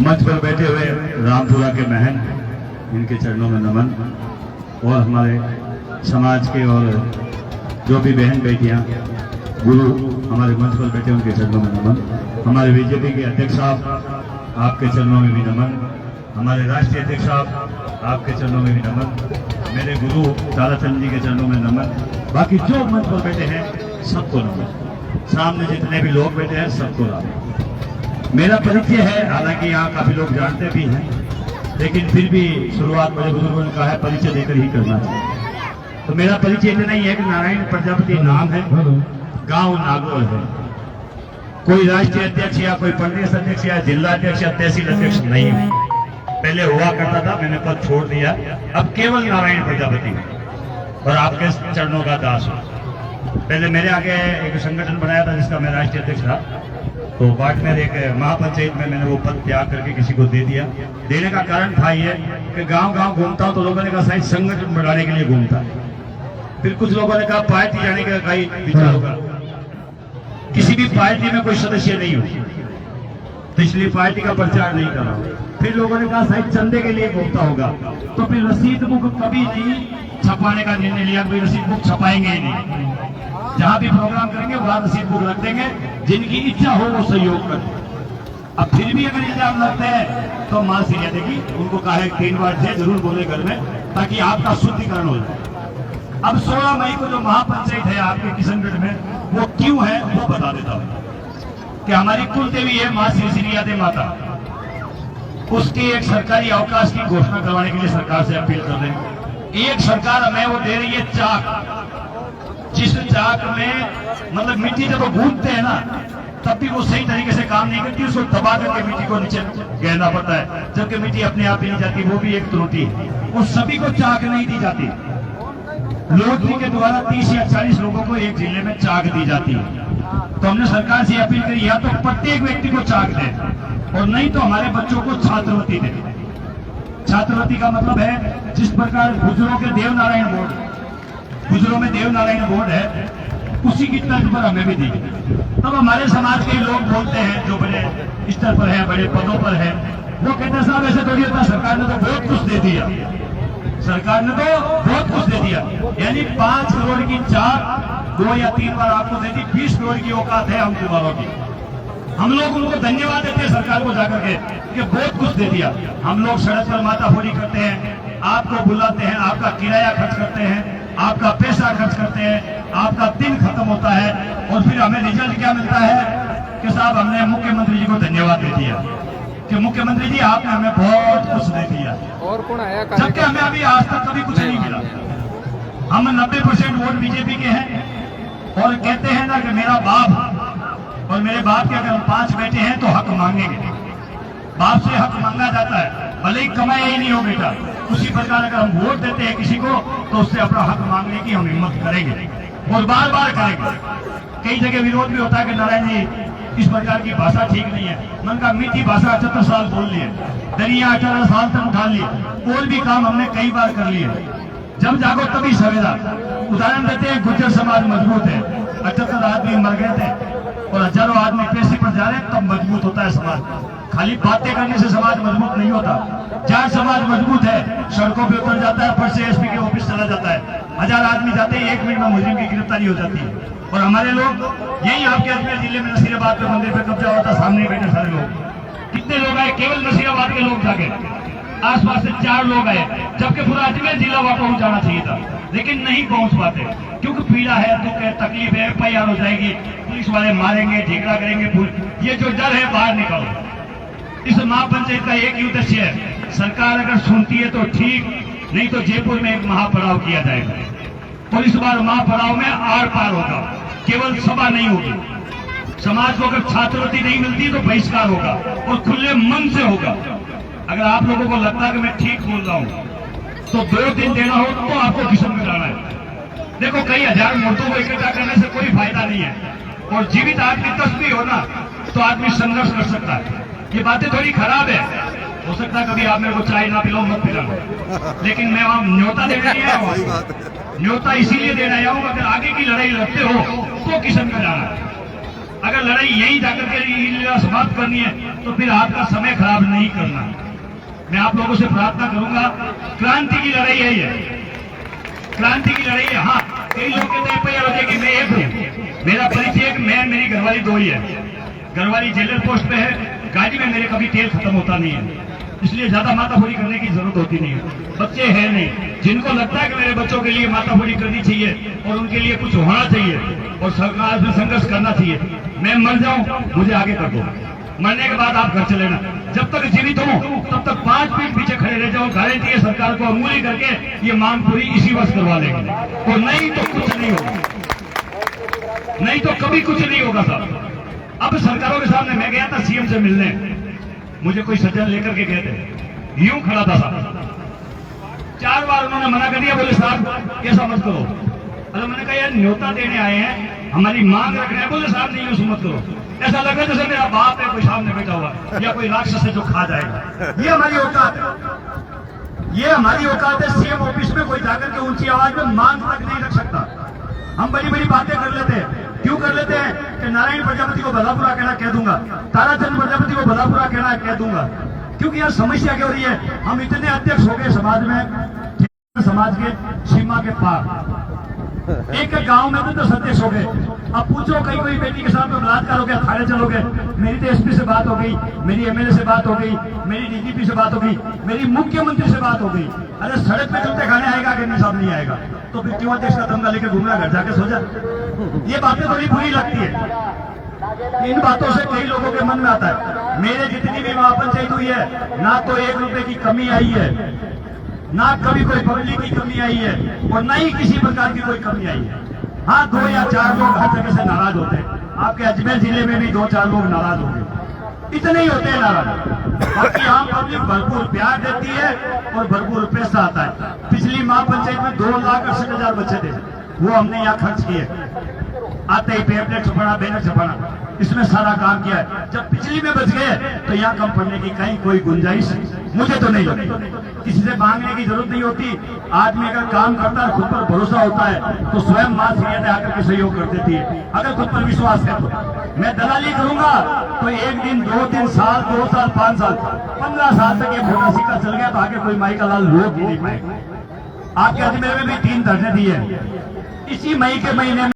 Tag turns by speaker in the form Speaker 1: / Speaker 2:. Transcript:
Speaker 1: मंच पर बैठे हुए रामपुरा के महन, इनके चरणों में नमन, और हमारे समाज के और जो भी बहन बेटियां गुरु हमारे मंच पर बैठे उनके चरणों में नमन। हमारे बीजेपी के अध्यक्ष साहब आपके चरणों में भी नमन। हमारे राष्ट्रीय अध्यक्ष साहब आपके चरणों में भी नमन। मेरे गुरु ताराचंद जी के चरणों में नमन। बाकी जो मंच पर बैठे हैं सबको नमन। सामने जितने भी लोग बैठे हैं सबको नमन। मेरा परिचय है, हालांकि यहाँ काफी लोग जानते भी हैं, लेकिन फिर भी शुरुआत मेरे बुजुर्गों ने कहा है परिचय देकर ही करना चाहिए। तो मेरा परिचय इतना ही है कि नारायण प्रजापति नाम है, गांव नागौर है। कोई राष्ट्रीय अध्यक्ष या कोई प्रदेश अध्यक्ष या जिला अध्यक्ष या तहसील अध्यक्ष नहीं है। पहले हुआ करता था, मैंने पद छोड़ दिया। अब केवल नारायण प्रजापति है और आपके चरणों का दास हूं। पहले मेरे आगे एक संगठन बनाया था जिसका मैं राष्ट्रीय अध्यक्ष था, तो वार्ड में एक महापंचायत में मैंने वो पद त्याग करके किसी को दे दिया। देने का कारण था ये कि गांव गांव घूमता हूं तो लोगों ने कहा शायद संगठन बढ़ाने के लिए घूमता है। फिर कुछ लोगों ने कहा पार्टी जाने का कई विचार होगा, किसी भी पार्टी में कोई सदस्य नहीं हो तो इसलिए पार्टी का प्रचार नहीं कर रहा। फिर लोगों ने कहा शायद चंदे के लिए घूमता होगा, तो फिर रसीद बुक कभी नहीं छपाने का निर्णय लिया। कोई रसीद बुक छपाएंगे ही नहीं, जहां भी प्रोग्राम करेंगे वहां रसीद बुक रख देंगे, जिनकी इच्छा हो वो सहयोग करें। अब फिर भी अगर इल्जाम लगता है तो मां सीरिया देगी, उनको कहा है 3 बार से जरूर बोले घर में, ताकि आपका शुद्धिकरण हो जाए। अब 16 मई को जो महापंचायत है आपके किशनगढ़ में, वो क्यों है वो बता देता हूं कि हमारी कुल देवी है मां श्री सीरिया दे माता, उसके एक सरकारी अवकाश की घोषणा करवाने के लिए सरकार से अपील कर रहे हैं। एक सरकार हमें वो दे रही है चाक, जिस चाक में मतलब मिट्टी जब वो गूंथते हैं ना तब भी वो सही तरीके से काम नहीं करती, उसको दबा करके मिट्टी को नीचे गिरना पड़ता है, जबकि मिट्टी अपने आप ही नहीं जाती, वो भी एक त्रुटि है। वो सभी को चाक नहीं दी जाती। लोटरी के द्वारा 30 या 40 लोगों को एक जिले में चाक दी जाती है। तो हमने सरकार से अपील करी या तो प्रत्येक व्यक्ति को चाक दे, और नहीं तो हमारे बच्चों को छात्रवृत्ति दे। छात्रवृत्ति का मतलब है जिस प्रकार गुजरों के देवनारायण बोर्ड, गुजरों में देवनारायण बोर्ड है, उसी की तर्ज पर हमें भी दी। तब हमारे समाज के लोग बोलते हैं जो बड़े स्तर पर है, बड़े पदों पर है, वो कहते हैं साहब ऐसे थोड़ी होता, सरकार ने तो बहुत कुछ दे दिया, सरकार ने तो बहुत कुछ दे दिया। यानी 5 करोड़ की चाक 2 या 3 बार आपको दे दी, 20 करोड़ की औकात है हम कुमारों की। हम लोग उनको धन्यवाद देते हैं सरकार को जाकर के कि बहुत कुछ दे दिया। हम लोग सड़क पर माताफोरी करते हैं, आपको बुलाते हैं, आपका किराया खर्च करते हैं, आपका पैसा खर्च करते हैं, आपका दिन खत्म होता है, और फिर हमें रिजल्ट क्या मिलता है कि साहब हमने मुख्यमंत्री जी को धन्यवाद दे दिया कि मुख्यमंत्री जी आपने हमें बहुत कुछ दे दिया,
Speaker 2: और कौन आया,
Speaker 1: जबकि हमें अभी आज तक कभी कुछ नहीं मिला। हम 90% वोट बीजेपी के हैं, और कहते हैं ना कि मेरा बाप और मेरे बाप के अगर 5 बेटे हैं तो हक मांगेंगे। बाप से हक मांगा जाता है, भले ही कमाया ही नहीं हो बेटा। उसी प्रकार अगर हम वोट देते हैं किसी को तो उससे अपना हक मांगने की हम हिम्मत करेंगे और बार बार करेंगे। कई जगह विरोध भी होता है कि नारायण जी इस प्रकार की भाषा ठीक नहीं है। मन का मीठी भाषा 78 साल बोल लिए, दरिया 18 साल तक उठा लिए, कोई भी काम हमने कई बार कर लिए। जब जागो तभी सवेरा। उदाहरण देते हैं, गुर्जर समाज मजबूत है, 78 आदमी मर गए थे और हजारों आदमी पेशी पर जा रहे हैं, तब मजबूत होता है समाज। खाली बातें करने से समाज मजबूत नहीं होता। जहाँ समाज मजबूत है सड़कों पे उतर जाता है, फट से एसपी के ऑफिस चला जाता है, 1000 आदमी जाते हैं, 1 मिनट में मुजरिम की गिरफ्तारी हो जाती है। और हमारे लोग यही आपके अजमेर जिले में नसीराबाद पे मंदिर पे कब्जा हुआ था, सामने बैठे सारे लोग, कितने लोग आए, केवल नसीराबाद के लोग जाके, आसपास से 4 लोग आए, जबकि पूरा अजमेर जिला वहां पहुंच जाना चाहिए था, लेकिन नहीं पहुंच पाते क्योंकि पीड़ा है, दुख है, तकलीफ है, FIR हो जाएगी, पुलिस वाले मारेंगे, झगड़ा करेंगे। ये जो डर है बाहर निकालो। इस महापंचायत का एक ही उद्देश्य है, सरकार अगर सुनती है तो ठीक, नहीं तो जयपुर में एक महापड़ाव किया जाएगा। और इस बार महापड़ाव में आर पार होगा, केवल सभा नहीं होगी। समाज को अगर छात्रवृत्ति नहीं मिलती तो बहिष्कार होगा और खुले मन से होगा। अगर आप लोगों को लगता है कि मैं ठीक बोल रहा हूं तो 2 दिन देना हो तो आपको किशनगढ़ जाना है। देखो, कई हजार मुर्दों को इकट्ठा करने से कोई फायदा नहीं है, और जीवित आदमी 10 भी हो ना तो आदमी संघर्ष कर सकता है। ये बातें थोड़ी खराब है, हो सकता है कभी आप मेरे को चाय ना पिलाओ, मत पिलाओ, लेकिन मैं वहां न्योता देने नहीं आया हूं। न्योता इसीलिए देने आया हूं, अगर आगे की लड़ाई लड़ते हो तो किशनगढ़ जाना है। अगर लड़ाई यही जाकर के लीला समाप्त करनी है तो फिर आपका समय खराब नहीं करना। मैं आप लोगों से प्रार्थना करूंगा, क्रांति की लड़ाई है ये, क्रांति की लड़ाई है। हाँ, कई लोग कहते हैं भैया होते कि मैं एक हूँ, मेरा परिचय एक, मैं मेरी घरवाली दो ही है। घरवाली जेलर पोस्ट पे है, गाड़ी में मेरे कभी तेल खत्म होता नहीं है, इसलिए ज्यादा माताफोड़ी करने की जरूरत होती नहीं है। बच्चे हैं नहीं, जिनको लगता है कि मेरे बच्चों के लिए माताफोड़ी करनी चाहिए और उनके लिए कुछ होना चाहिए और सरकार से संघर्ष करना चाहिए, मैं मर जाऊं मुझे आगे कर दो, मरने के बाद आप घर चले ना। जब तक जीवित हो तब तक 5 फीट पीछे खड़े रह जाओ, गारंटी है सरकार को अमूली करके ये मांग पूरी इसी वर्ष करवा लेंगे, और नहीं तो कुछ नहीं होगा, नहीं तो कभी कुछ नहीं होगा साहब। अब सरकारों के सामने मैं गया था सीएम से मिलने, मुझे कोई सज्जन लेकर के गए थे, यूं खड़ा था साहब, 4 बार उन्होंने मना कर दिया, बोले साहब ऐसा मत करो। अरे मैंने कहा यार न्योता देने आए हैं, हमारी मांग रखना है, बोले साहब नहीं यूं मत करो। ऐसा लग रहा है जैसे मेरा बाप है कोई सामने बैठा हुआ या कोई राक्षस है जो खा जाएगा। ये हमारी औकात है, ये हमारी औकात है। सीएम ऑफिस में कोई जाकर के ऊंची आवाज में मांग तक नहीं रख सकता। हम बड़ी बड़ी बातें कर लेते हैं, क्यों कर लेते हैं कि नारायण प्रजापति को भला बुरा कहना कह दूंगा, ताराचंद प्रजापति को भला बुरा कहना कह दूंगा, क्योंकि यार समस्या क्या हो रही है, हम इतने अध्यक्ष हो गए समाज में, समाज के सीमा के पार, एक गांव में तो 10 अध्यक्ष हो गए। अब पूछो कई कोई बेटी के साथ में बलात्कार हो गया, थाने चलोगे, मेरी तो एसपी से बात हो गई, मेरी एमएलए से बात हो गई, मेरी डीजीपी से बात हो गई, मेरी मुख्यमंत्री से बात हो गई। अरे सड़क पे जूते खाने आएगा कि नहीं साहब नहीं आएगा, तो फिर क्यों अध्यक्ष का तमगा लेके घूम रहा, घर जाके सो जा। ये बातें थोड़ी बुरी लगती है, इन बातों से कई लोगों के मन में आता है। मेरे जितनी भी महापंचायत हुई है ना तो 1 रुपए की कमी आई है, ना कभी कोई पब्लिक की कमी आई है, और न ही किसी प्रकार की कोई कमी आई है। हाँ 2 या 4 लोग हर जगह से नाराज होते हैं, आपके अजमेर जिले में भी 2-4 लोग नाराज होंगे, इतने ही होते हैं नाराज। बाकी आम पब्लिक भरपूर प्यार देती है और भरपूर पैसा आता है। पिछली महापंचायत में 2,68,000 बच्चे थे, वो हमने यहाँ खर्च किए, आते ही पेपलेट छपाना, बैनर छपाना, इसमें सारा काम किया है। जब पिछली में बच गए तो यहाँ कम पड़ने की कहीं कोई गुंजाइश मुझे तो नहीं लगती, किसी से मांगने की जरूरत नहीं होती। आदमी अगर काम करता है, खुद पर भरोसा होता है, तो स्वयं मां सीएम आकर के सहयोग कर देती है। अगर खुद पर विश्वास है तो मैं दलाली करूंगा तो 1 दिन 2 दिन साल 2 साल 5 साल 15 साल तक ये मोटा सिक्का चल गया तो आगे कोई माई का लाल लोग ही नहीं पाएगा। आपके अजमेर में भी 3 धरने दिए इसी मई के महीने में।